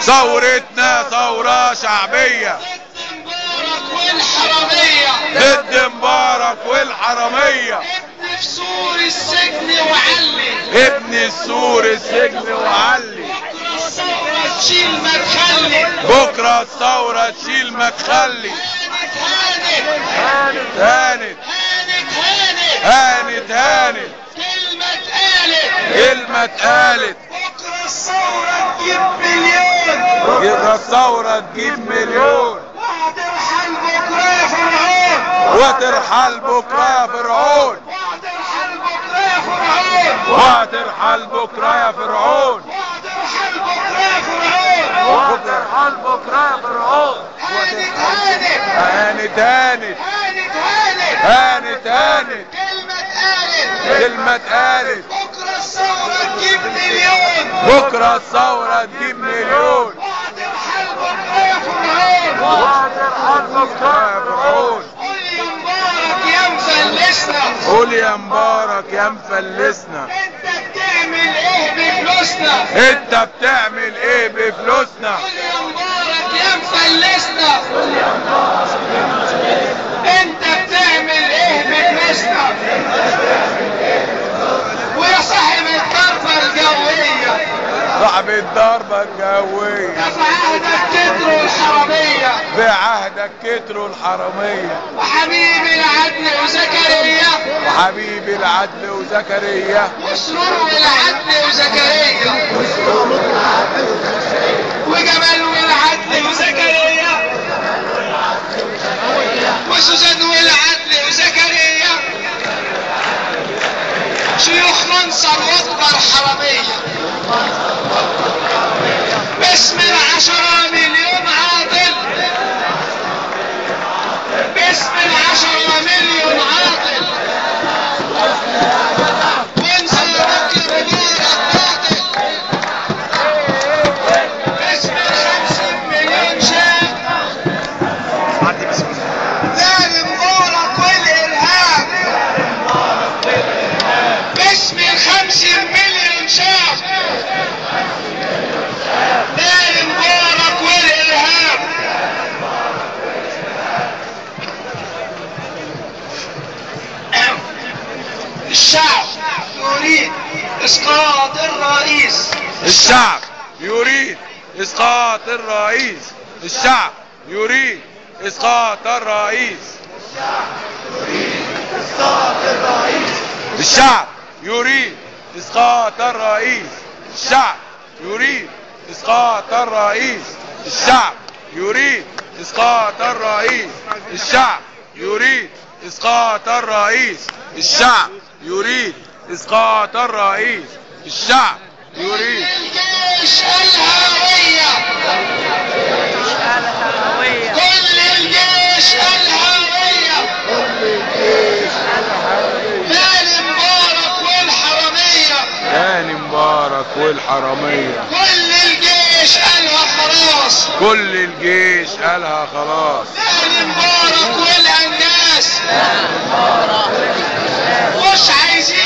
ثورتنا ثورة شعبية ضد مبارك والحرامية. ابن في سور السجن وعلي، ابن السور السجن وعلي. بكرة الثورة تشيل ما تخلي، بكرة الثورة تشيل ما تخلي. هانت هانت هانت هانت كلمة اتقالت، كلمة اتقالت. بكرة الثورة تجيب مليون، بكرة الثورة تجيب مليون. وهترحل بكرة يا فرعون، وترحل بكرة يا فرعون. وهترحل بكرة يا فرعون، وهترحل بكرة يا فرعون. وهترحل بكرة يا فرعون. وهترحل بكرة يا فرعون. هانت هانت هانت هانت كلمة اتقالت. بكرة الثورة تجيب مليون، بكرة الثورة تجيب مليون. وهترحل بكرة يا فرعون، وهترحل بكرة يا فرعون. قول يا مبارك يا مفلسنا، قول يا مبارك يا مفلسنا. انت بتعمل ايه بفلوسنا؟ انت بتعمل ايه بفلوسنا؟ قول يا مبارك يا مفلسنا، انت بتعمل ايه بفلوسنا؟ ويا صاحب الضربة الجوية، صاحب الضربة الجوية، في عهدك كتروا الحرامية، في عهدك كتروا الحرامية. وحبيب العدل وزكريا، وحبيب العدل وزكريا، وسرور العدل وزكريا، وجمال والعدل وزكريا، وسوزان والعدل وزكريا، شيوخ منصر واكبر حرامية، باسم 10 مليون عاطل، باسم 10 مليون عاطل، وانصارك مبارك قاتل، باسم 50 مليون شاب، لا مبارك والإرهاب، باسم 50 مليون شاب، لا مبارك والإرهاب. الشعب يريد اسقاط الرئيس، الشعب يريد اسقاط الرئيس. الشعب يريد اسقاط الرئيس. الشعب يريد اسقاط الرئيس. الشعب يريد اسقاط الرئيس. الشعب يريد اسقاط الرئيس. الشعب يريد اسقاط الرئيس. الشعب يريد اسقاط الرئيس. الشعب يريد. الجيش الهوية، كل الجيش الهوية، لا مبارك والحرامية، تاني مبارك والحرامية. كل الجيش قالها خلاص، كل الجيش قالها خلاص. لا مبارك والأنجاز، مش عايزين